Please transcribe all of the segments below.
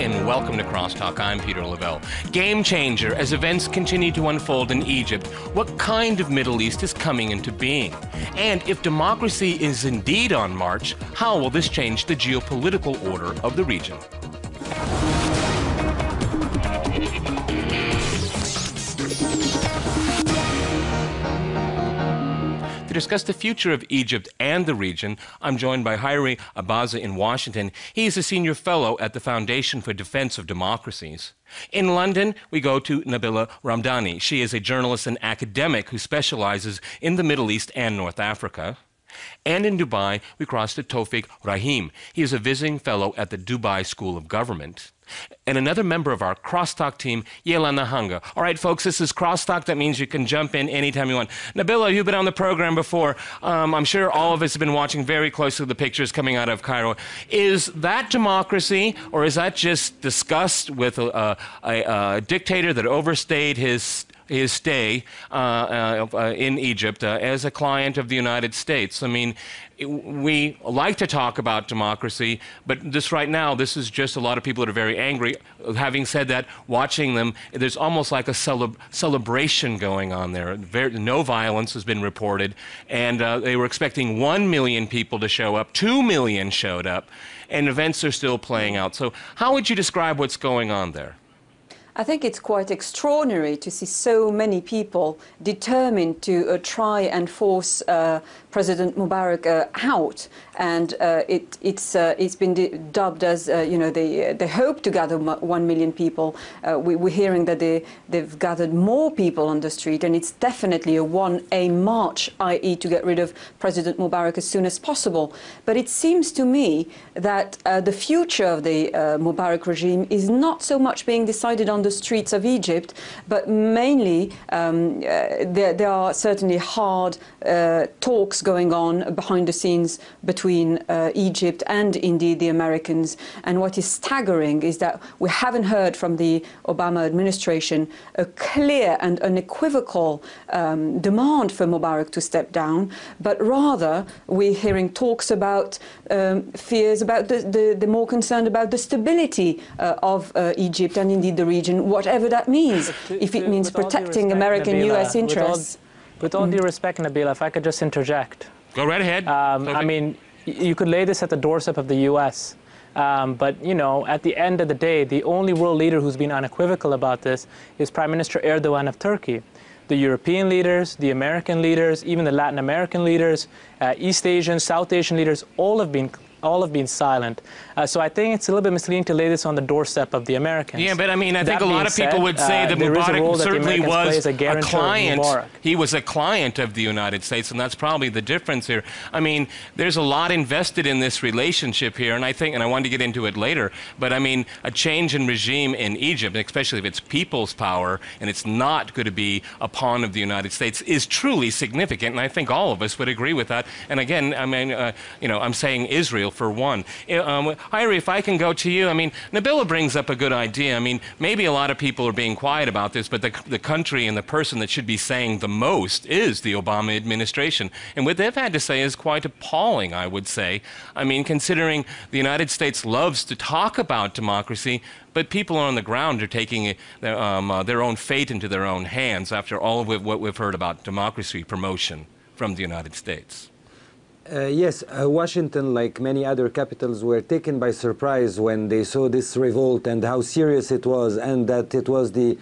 and welcome to CrossTalk. I'm Peter Lavelle. Game changer as events continue to unfold in Egypt. What kind of Middle East is coming into being? And if democracy is indeed on march, how will this change the geopolitical order of the region? To discuss the future of Egypt and the region, I'm joined by Hayri Abaza in Washington. He is a senior fellow at the Foundation for Defense of Democracies. In London, we go to Nabila Ramdani. She is a journalist and academic who specializes in the Middle East and North Africa. And in Dubai, we cross to Taufiq Rahim. He is a visiting fellow at the Dubai School of Government. And another member of our CrossTalk team, Yelena Hanga. All right, folks, this is CrossTalk. That means you can jump in anytime you want. Nabila, you've been on the program before. I'm sure all of us have been watching very closely the pictures coming out of Cairo. Is that democracy, or is that just disgust with a dictator that overstayed his stay in Egypt as a client of the United States? I mean, we like to talk about democracy, but this right now, this is just a lot of people that are very angry. Having said that, watching them, there's almost like a celebration going on there. No violence has been reported, and they were expecting 1 million people to show up. 2 million showed up, and events are still playing out. So how would you describe what's going on there? I think it's quite extraordinary to see so many people determined to try and force President Mubarak out, and it's been dubbed as they hope to gather 1 million people. We're hearing that they've gathered more people on the street, and it's definitely a march, i.e. to get rid of President Mubarak as soon as possible. But it seems to me that the future of the Mubarak regime is not so much being decided on the streets of Egypt, but mainly there are certainly hard talks going on behind the scenes between Egypt and indeed the Americans. And what is staggering is that we haven't heard from the Obama administration a clear and unequivocal demand for Mubarak to step down, but rather we're hearing talks about fears about the more concerned about the stability of Egypt and indeed the region, whatever that means, if it means protecting American US interests. With all due respect, Nabila, if I could just interject. Go right ahead. I mean, you could lay this at the doorstep of the US, but, you know, at the end of the day, the only world leader who's been unequivocal about this is Prime Minister Erdogan of Turkey. The European leaders, the American leaders, even the Latin American leaders, East Asian, South Asian leaders, all have been silent. So I think it's a little bit misleading to lay this on the doorstep of the Americans. Yeah, but I mean, I think a lot of people would say that Mubarak certainly was a client. He was a client of the United States, and that's probably the difference here. I mean, there's a lot invested in this relationship here, and I think, and I wanted to get into it later, but I mean, a change in regime in Egypt, especially if it's people's power, and it's not going to be a pawn of the United States, is truly significant, and I think all of us would agree with that. And again, I mean, I'm saying Israel for one. Hayri, if I can go to you, I mean, Nabila brings up a good idea. I mean, maybe a lot of people are being quiet about this, but the country and the person that should be saying the most is the Obama administration. And what they've had to say is quite appalling, I would say. I mean, considering the United States loves to talk about democracy, but people on the ground are taking their own fate into their own hands after all of what we've heard about democracy promotion from the United States. Yes, Washington, like many other capitals, were taken by surprise when they saw this revolt and how serious it was, and that it was the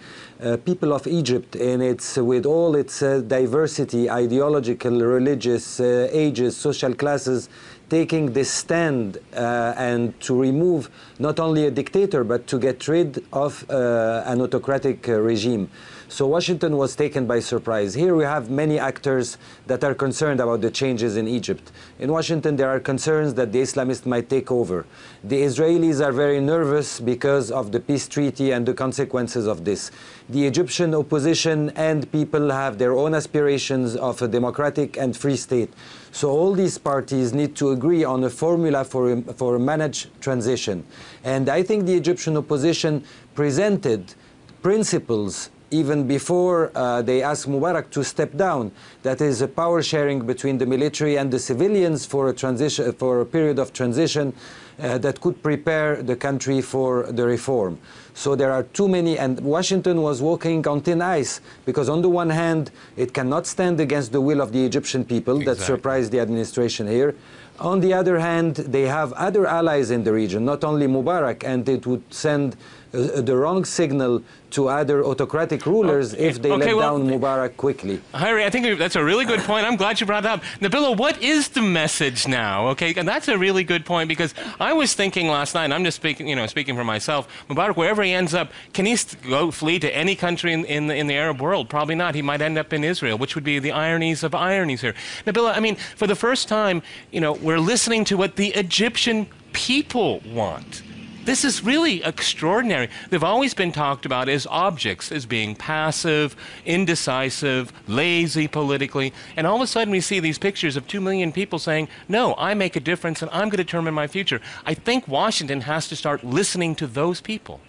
people of Egypt, and with all its diversity, ideological, religious, ages, social classes, taking this stand and to remove not only a dictator, but to get rid of an autocratic regime. So Washington was taken by surprise. Here we have many actors that are concerned about the changes in Egypt. In Washington, there are concerns that the Islamists might take over. The Israelis are very nervous because of the peace treaty and the consequences of this. The Egyptian opposition and people have their own aspirations of a democratic and free state. So all these parties need to agree on a formula for a managed transition. And I think the Egyptian opposition presented principles even before they asked Mubarak to step down. That is a power sharing between the military and the civilians for a period of transition, that could prepare the country for the reform. So there are too many, and Washington was walking on thin ice, because on the one hand, it cannot stand against the will of the Egyptian people. That surprised the administration here. On the other hand, they have other allies in the region, not only Mubarak, and it would send the wrong signal to other autocratic rulers if they let down Mubarak quickly. Harry, I think that's a really good point. I'm glad you brought it up. Nabila, what is the message now? Okay, and that's a really good point, because I was thinking last night, and I'm just speaking, speaking for myself, Mubarak, wherever he ends up, can he go flee to any country in the Arab world? Probably not. He might end up in Israel, which would be the ironies of ironies here. Nabila, I mean, for the first time, we're listening to what the Egyptian people want. This is really extraordinary. They've always been talked about as objects, as being passive, indecisive, lazy politically. And all of a sudden we see these pictures of 2 million people saying, no, I make a difference and I'm going to determine my future. I think Washington has to start listening to those people.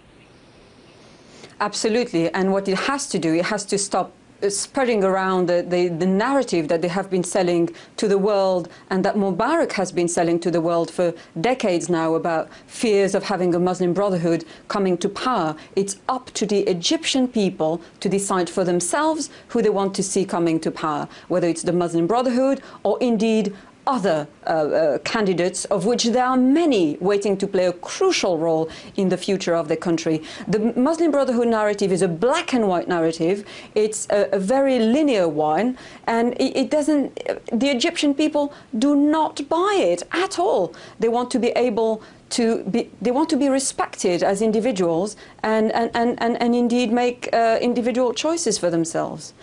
Absolutely. And what it has to do, it has to stop spreading around the narrative that they have been selling to the world, and that Mubarak has been selling to the world for decades now, about fears of having a Muslim Brotherhood coming to power. It's up to the Egyptian people to decide for themselves who they want to see coming to power, whether it's the Muslim Brotherhood or indeed other candidates, of which there are many waiting to play a crucial role in the future of the country. The Muslim Brotherhood narrative is a black and white narrative. It's a very linear one, and it doesn't, the Egyptian people do not buy it at all. They want to be able to be, they want to be respected as individuals and indeed make individual choices for themselves.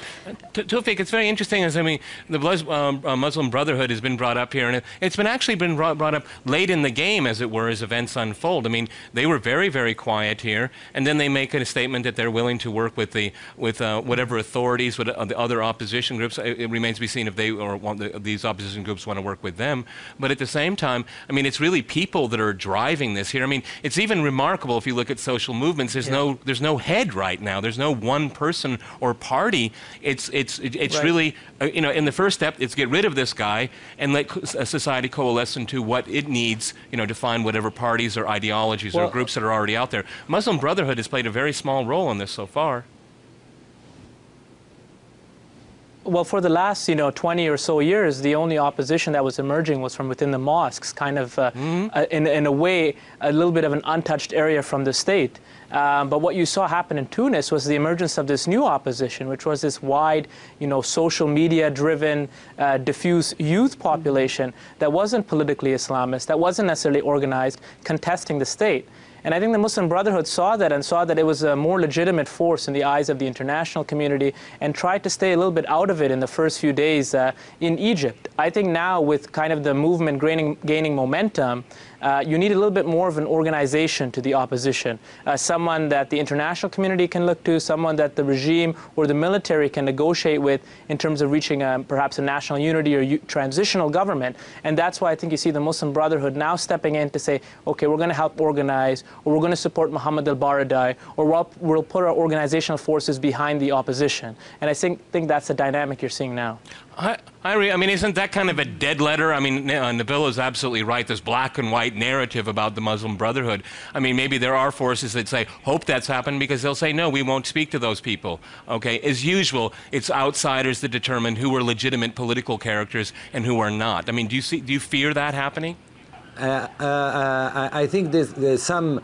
Taufiq, it's very interesting. As I mean, the Muslim Brotherhood has been brought up here, and it's actually been brought up late in the game, as it were, as events unfold. I mean, they were very, very quiet here, and then they make a statement that they're willing to work with whatever authorities, with the other opposition groups. It remains to be seen if they or these opposition groups want to work with them. But at the same time, I mean, it's really people that are driving this here. I mean, it's even remarkable if you look at social movements. There's no head right now. There's no one person or party. It's right. Really in the first step, it's get rid of this guy and let society coalesce into what it needs, to find whatever parties or ideologies or groups that are already out there. Muslim Brotherhood has played a very small role in this so far. Well, for the last, 20 or so years, the only opposition that was emerging was from within the mosques, kind of, in a way, a little bit of an untouched area from the state. But what you saw happen in Tunis was the emergence of this new opposition, which was this wide, social media-driven, diffuse youth population that wasn't politically Islamist, that wasn't necessarily organized, contesting the state. And I think the Muslim Brotherhood saw that and saw that it was a more legitimate force in the eyes of the international community and tried to stay a little bit out of it in the first few days in Egypt. I think now, with kind of the movement gaining momentum, you need a little bit more of an organization to the opposition, someone that the international community can look to, someone that the regime or the military can negotiate with in terms of reaching perhaps a national unity or transitional government. And that's why I think you see the Muslim Brotherhood now stepping in to say, okay, we're going to help organize, or we're going to support Mohammed al-Baradei, or we'll put our organizational forces behind the opposition. And I think that's the dynamic you're seeing now. Iri, I mean, isn't that kind of a dead letter? I mean, Nabila is absolutely right. This black and white narrative about the Muslim Brotherhood. I mean, maybe there are forces that say, hope that's happened, because they'll say, no, we won't speak to those people. Okay, as usual, it's outsiders that determine who are legitimate political characters and who are not. I mean, do you fear that happening? I think there's some.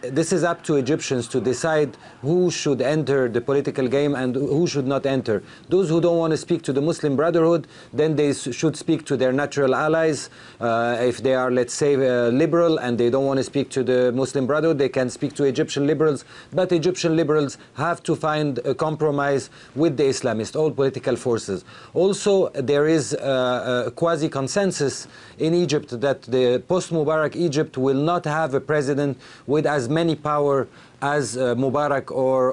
This is up to Egyptians to decide who should enter the political game and who should not enter. Those who don't want to speak to the Muslim Brotherhood, then they should speak to their natural allies. If they are, let's say, liberal and they don't want to speak to the Muslim Brotherhood, they can speak to Egyptian liberals. But Egyptian liberals have to find a compromise with the Islamists, all political forces. Also, there is a quasi-consensus in Egypt that the post-Mubarak Egypt will not have a president with as many power as Mubarak or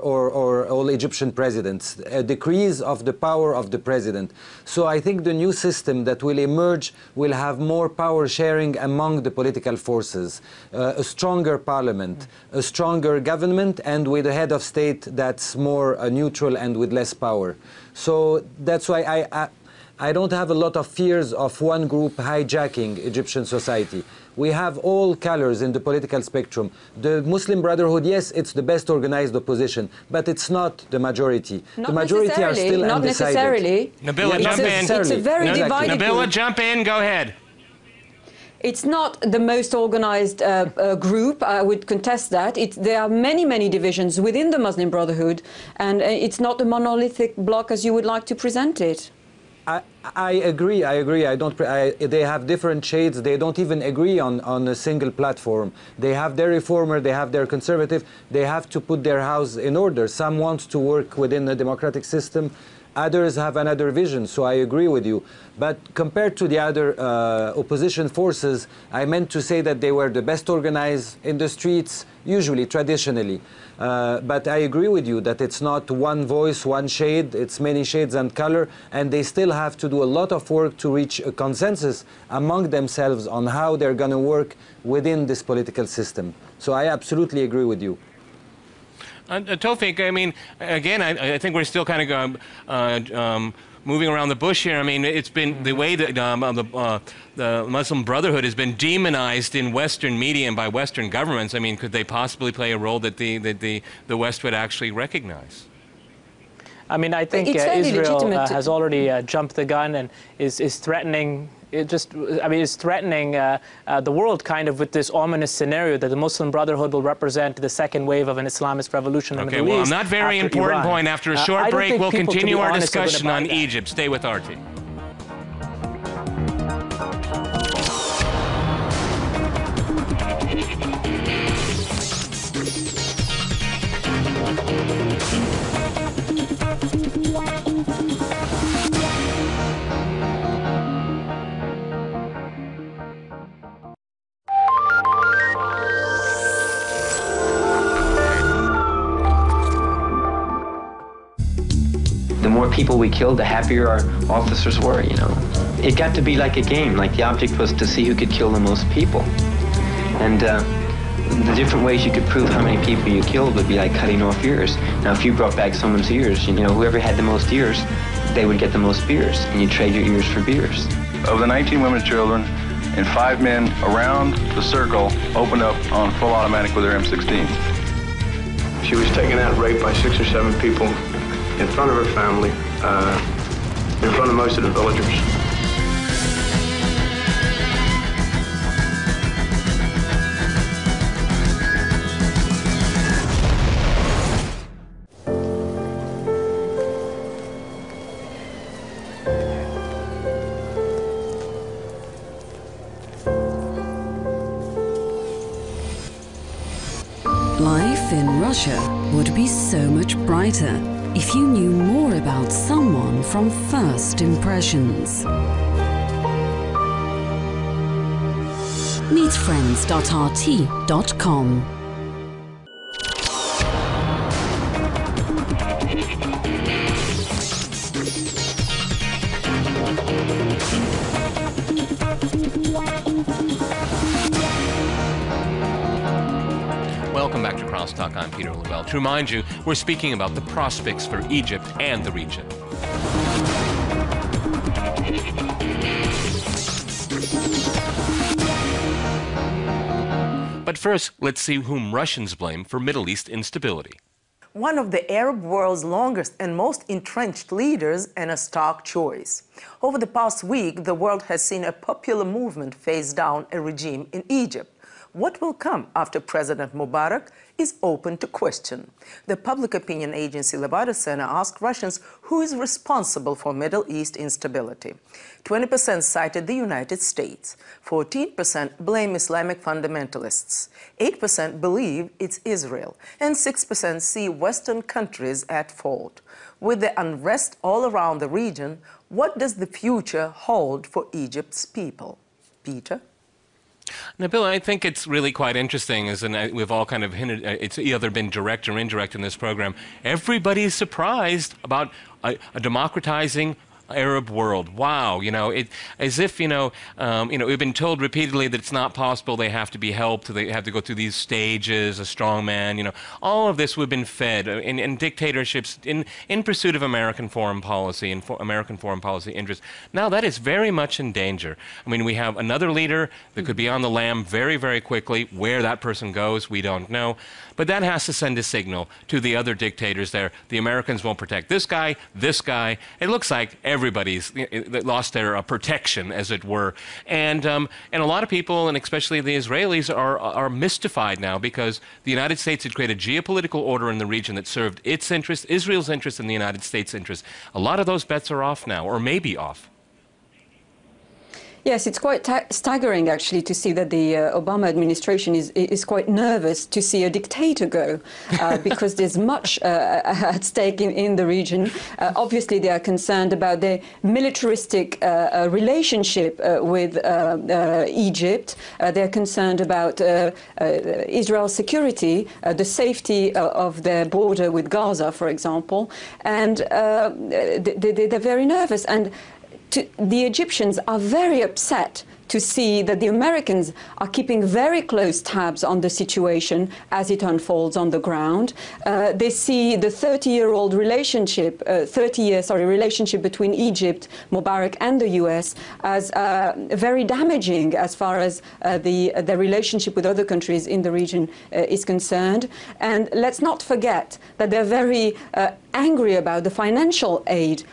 all Egyptian presidents, a decrease of the power of the president. So I think the new system that will emerge will have more power sharing among the political forces, a stronger parliament, a stronger government, and with a head of state that's more neutral and with less power. So that's why I don't have a lot of fears of one group hijacking Egyptian society. We have all colors in the political spectrum. The Muslim Brotherhood, yes, it's the best organized opposition, but it's not the majority. Not the majority are still not undecided. Necessarily. Nabila, jump in. It's a very divided Nabila, group. jump in. Go ahead. It's not the most organized group. I would contest that. There are many, many divisions within the Muslim Brotherhood, and it's not a monolithic bloc as you would like to present it. I agree. They have different shades. They don't even agree on a single platform. They have their reformer, they have their conservative. They have to put their house in order. Some want to work within a democratic system. Others have another vision, so I agree with you. But compared to the other opposition forces, I meant to say that they were the best organized in the streets, usually, traditionally. But I agree with you that it's not one voice, one shade, it's many shades and color, and they still have to do a lot of work to reach a consensus among themselves on how they're going to work within this political system. So I absolutely agree with you. Taufiq, I mean, again, I think we're still kind of moving around the bush here. I mean, it's been the way that the Muslim Brotherhood has been demonized in Western media and by Western governments. I mean, could they possibly play a role that the West would actually recognize? I mean, I think Israel has already jumped the gun and is threatening. Is threatening the world kind of with this ominous scenario that the Muslim Brotherhood will represent the second wave of an Islamist revolution in the Middle East. Okay, well, on that very important point, after a short break, we'll continue our discussion on Egypt. Stay with RT. The more people we killed, the happier our officers were, you know. It got to be like a game, like the object was to see who could kill the most people. And the different ways you could prove how many people you killed would be like cutting off ears. Now, if you brought back someone's ears, you know, whoever had the most ears, they would get the most beers, and you trade your ears for beers. Of the 19 women and children, and 5 men around the circle opened up on full automatic with their M16s. She was taken out and raped by 6 or 7 people in front of her family, in front of most of the villagers. Life in Russia would be so much brighter if you knew more about someone from first impressions. Meetfriends.rt.com. Welcome back to CrossTalk. I'm Peter Lubell. To remind you, we're speaking about the prospects for Egypt and the region. But first, let's see whom Russians blame for Middle East instability. One of the Arab world's longest and most entrenched leaders, and a stark choice. Over the past week, the world has seen a popular movement face down a regime in Egypt. What will come after President Mubarak is open to question. The public opinion agency Levada Center asked Russians who is responsible for Middle East instability. 20% cited the United States, 14% blame Islamic fundamentalists, 8% believe it's Israel, and 6% see Western countries at fault. With the unrest all around the region, what does the future hold for Egypt's people? Peter? Nabila, I think it's really quite interesting, and we've all kind of hinted, it's either been direct or indirect in this program. Everybody's surprised about a democratizing Arab world. Wow, as if we've been told repeatedly that it's not possible. They have to be helped. They have to go through these stages. A strong man. All of this we've been fed in dictatorships in pursuit of American foreign policy and American foreign policy interests. Now that is very much in danger. I mean, we have another leader that could be on the lam very, very quickly. Where that person goes, we don't know. But that has to send a signal to the other dictators there. The Americans won't protect this guy, this guy. It looks like everybody's lost their protection, as it were. And a lot of people, and especially the Israelis, are mystified now because the United States had created a geopolitical order in the region that served its interests, Israel's interests, and the United States' interests. A lot of those bets are off now, or maybe off. Yes, it's quite staggering, actually, to see that the Obama administration is quite nervous to see a dictator go, because there's much at stake in the region. Obviously, they are concerned about their militaristic relationship with Egypt. They're concerned about Israel's security, the safety of their border with Gaza, for example. And they're very nervous. And the Egyptians are very upset to see that the Americans are keeping very close tabs on the situation as it unfolds on the ground. They see the 30-year-old relationship, relationship between Egypt, Mubarak, and the U.S. as very damaging as far as the relationship with other countries in the region is concerned. And let's not forget that they're very angry about the financial aid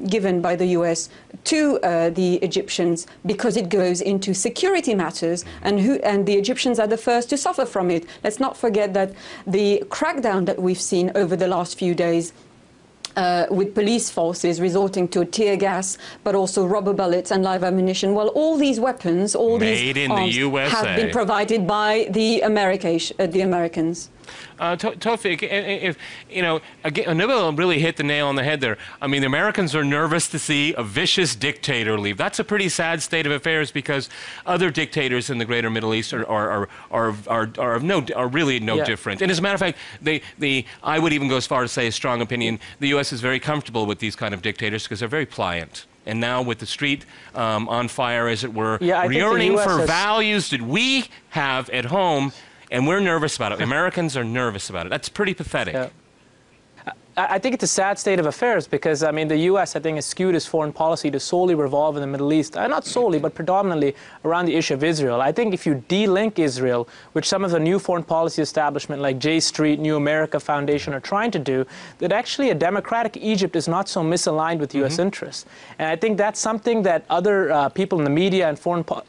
given by the U.S. to the Egyptians because it goes into security matters, and the Egyptians are the first to suffer from it. Let's not forget that the crackdown that we've seen over the last few days with police forces resorting to tear gas, but also rubber bullets and live ammunition. Well, all these weapons, all Made these in arms the USA. have been provided by the Americans. Taufiq, if again, Nibel really hit the nail on the head there. I mean, the Americans are nervous to see a vicious dictator leave. That's a pretty sad state of affairs because other dictators in the greater Middle East are really no different. And as a matter of fact, I would even go as far as to say, a strong opinion, the U.S. is very comfortable with these kind of dictators because they're very pliant. And now with the street on fire, as it were, yearning for values that we have at home, and we're nervous about it. Americans are nervous about it. That's pretty pathetic. Yeah. I think it's a sad state of affairs because, I mean, the U.S., I think, has skewed its foreign policy to solely revolve in the Middle East. Not solely, but predominantly around the issue of Israel. I think if you de-link Israel, which some of the new foreign policy establishment like J Street, New America Foundation are trying to do, that actually a democratic Egypt is not so misaligned with U.S. interests. And I think that's something that other people in the media and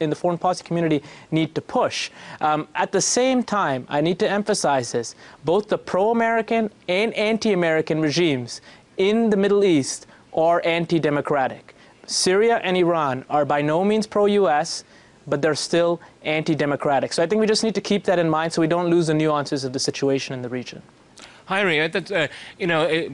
in the foreign policy community need to push. At the same time, I need to emphasize this, both the pro-American and anti-American regimes in the Middle East are anti-democratic. Syria and Iran are by no means pro-US, but they're still anti-democratic. So I think we just need to keep that in mind so we don't lose the nuances of the situation in the region. Hyrie,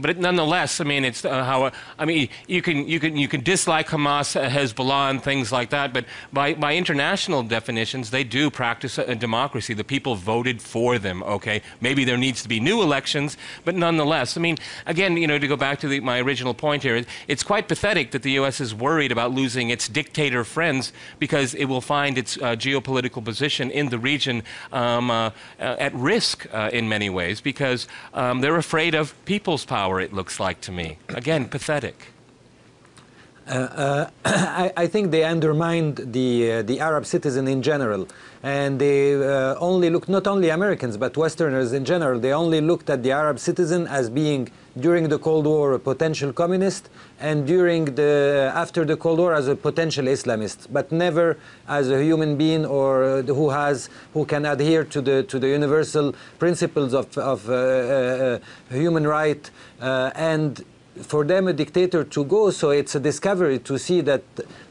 but nonetheless, I mean, it's you can dislike Hamas, Hezbollah, and things like that, but by international definitions, they do practice a democracy. The people voted for them. Okay, maybe there needs to be new elections, but nonetheless, I mean, again, to go back to my original point here, it's quite pathetic that the U.S. is worried about losing its dictator friends because it will find its geopolitical position in the region at risk in many ways because. They're afraid of people's power, it looks like to me. Again, pathetic. I think they undermined the Arab citizen in general. And they only looked, not only Americans, but Westerners in general, they only looked at the Arab citizen as being, during the Cold War, a potential communist, and after the Cold War as a potential Islamist, but never as a human being or who can adhere to the universal principles of human right and for them a dictator to go. So it's a discovery to see that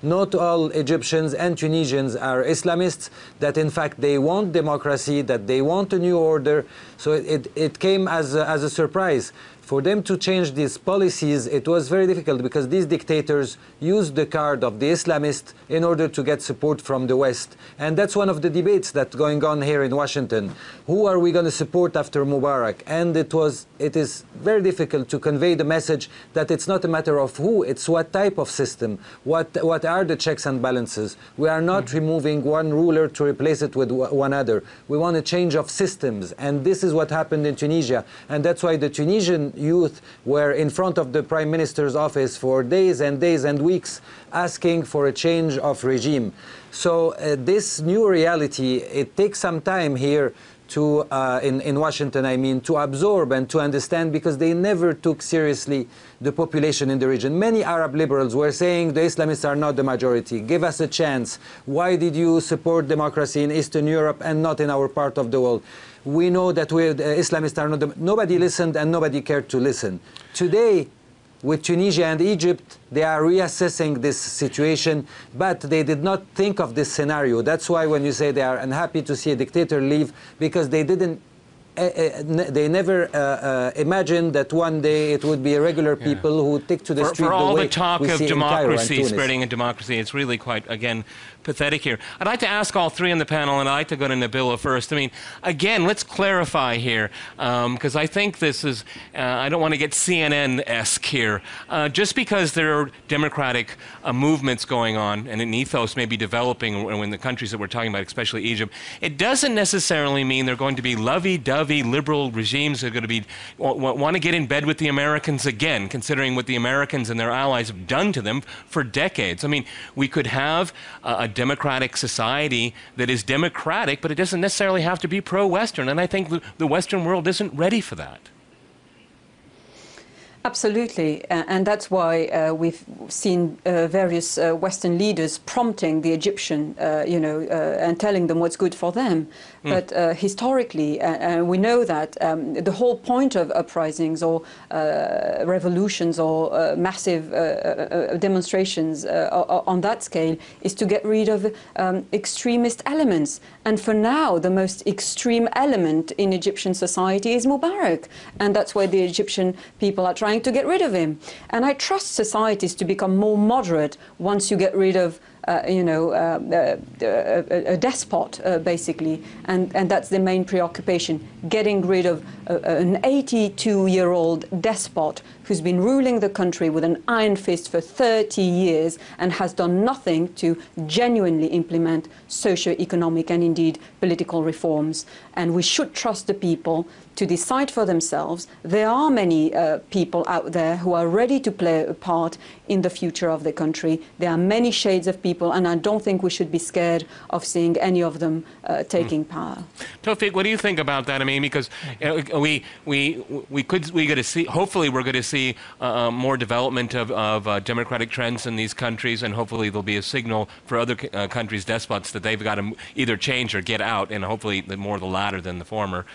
not all Egyptians and Tunisians are Islamists, that in fact they want democracy, that they want a new order. So it came as a surprise. For them to change these policies, it was very difficult because these dictators used the card of the Islamists in order to get support from the West. And that's one of the debates that's going on here in Washington. Who are we going to support after Mubarak? And it is very difficult to convey the message that it's not a matter of who, it's what type of system, what are the checks and balances. We are not removing one ruler to replace it with one other. We want a change of systems, and this is what happened in Tunisia. And that's why the Tunisian youth were in front of the Prime Minister's office for days and days and weeks asking for a change of regime. So this new reality, it takes some time here to, in Washington, I mean, to absorb and to understand, because they never took seriously the population in the region. Many Arab liberals were saying the Islamists are not the majority. Give us a chance. Why did you support democracy in Eastern Europe and not in our part of the world? We know that the Islamists are not. Nobody listened and nobody cared to listen. Today, with Tunisia and Egypt, they are reassessing this situation, but they did not think of this scenario. That's why when you say they are unhappy to see a dictator leave, because they didn't, they never imagined that one day it would be regular people who would take to the street. For all the way the talk we of see democracy, spreading in democracy, it's really quite, again, pathetic here. I'd like to ask all three on the panel, and I'd like to go to Nabila first. I mean, again, let's clarify here, because I think this is, I don't want to get CNN-esque here. Just because there are democratic movements going on, and an ethos may be developing in the countries that we're talking about, especially Egypt, it doesn't necessarily mean they're going to be lovey-dovey liberal regimes that are going to be, want to get in bed with the Americans again, considering what the Americans and their allies have done to them for decades. I mean, we could have a democratic society that is democratic, but it doesn't necessarily have to be pro-Western, and I think the Western world isn't ready for that. Absolutely, and that's why we've seen various Western leaders prompting the Egyptian, and telling them what's good for them. But historically, we know that the whole point of uprisings or revolutions or massive demonstrations on that scale is to get rid of extremist elements. And for now, the most extreme element in Egyptian society is Mubarak. And that's why the Egyptian people are trying to get rid of him. And I trust societies to become more moderate once you get rid of a despot, basically, and that's the main preoccupation, getting rid of an 82-year-old despot who's been ruling the country with an iron fist for 30 years and has done nothing to genuinely implement socio-economic and indeed political reforms. And we should trust the people to decide for themselves. There are many people out there who are ready to play a part in the future of the country. There are many shades of people, and I don't think we should be scared of seeing any of them taking power. Taufiq, what do you think about that? I mean, because we going to see, hopefully we're going to see more development of democratic trends in these countries, and hopefully there'll be a signal for other countries, despots, that they've got to either change or get out, and hopefully more the latter than the former,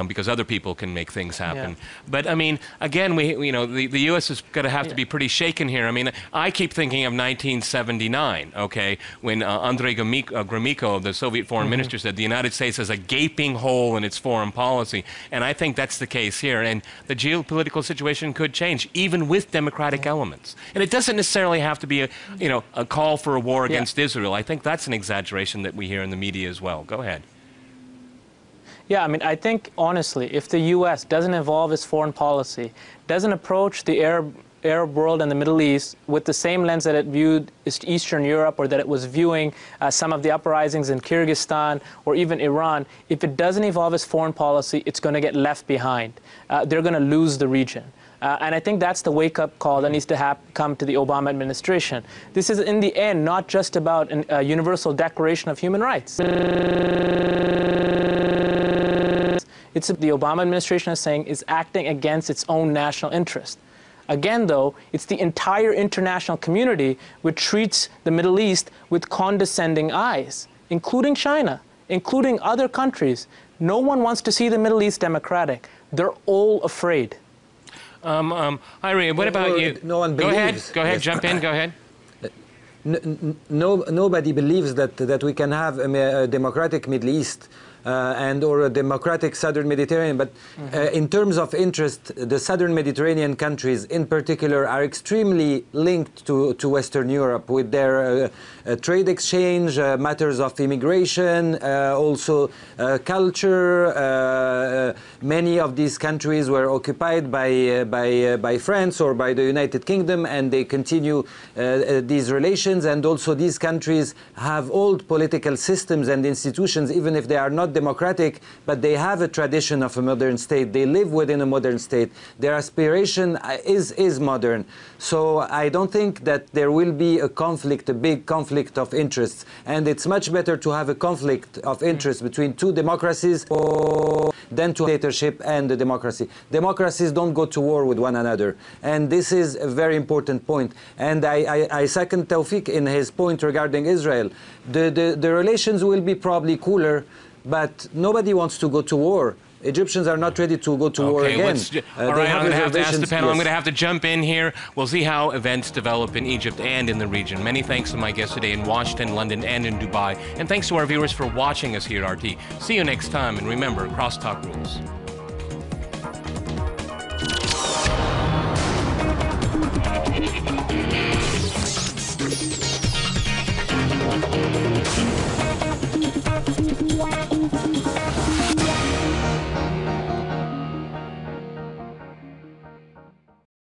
because other people can make things happen. Yeah. But I mean, again, the U.S. is going to have to be pretty shaken here. I mean, I keep thinking of 1979, okay, when Andrei Gromyko, the Soviet foreign minister, said the United States has a gaping hole in its foreign policy, and I think that's the case here. And the geopolitical situation could change, even with democratic elements. And it doesn't necessarily have to be a call for a war against Israel. I think that's an exaggeration that we hear in the media as well. Go ahead. Yeah, I mean, I think, honestly, if the U.S. doesn't evolve its foreign policy, doesn't approach the Arab world and the Middle East with the same lens that it viewed Eastern Europe, or that it was viewing some of the uprisings in Kyrgyzstan or even Iran, if it doesn't evolve its foreign policy, it's going to get left behind. They're going to lose the region. And I think that's the wake-up call that needs to come to the Obama administration. This is, in the end, not just about a universal declaration of human rights. It's the Obama administration is saying is acting against its own national interest. Again, though, it's the entire international community which treats the Middle East with condescending eyes, including China, including other countries. No one wants to see the Middle East democratic. They're all afraid. Irene, what about you? No one believes. Go ahead, jump in, go ahead. Nobody believes that we can have a democratic Middle East or a democratic southern Mediterranean. But in terms of interest, the southern Mediterranean countries in particular are extremely linked to Western Europe with their trade exchange, matters of immigration, also culture. Many of these countries were occupied by France or by the United Kingdom, and they continue these relations. And also these countries have old political systems and institutions, even if they are not democratic, but they have a tradition of a modern state. They live within a modern state. Their aspiration is modern. So I don't think that there will be a conflict, a big conflict of interests. And it's much better to have a conflict of interest between two democracies than to dictatorship and the democracy. Democracies don't go to war with one another. And this is a very important point. And I second Taufiq in his point regarding Israel. The relations will be probably cooler, but nobody wants to go to war. Egyptians are not ready to go to war again. All right, I'm going to have to ask the panel. I'm going to have to jump in here. We'll see how events develop in Egypt and in the region. Many thanks to my guests today in Washington, London, and in Dubai. And thanks to our viewers for watching us here at RT. See you next time. And remember, crosstalk rules.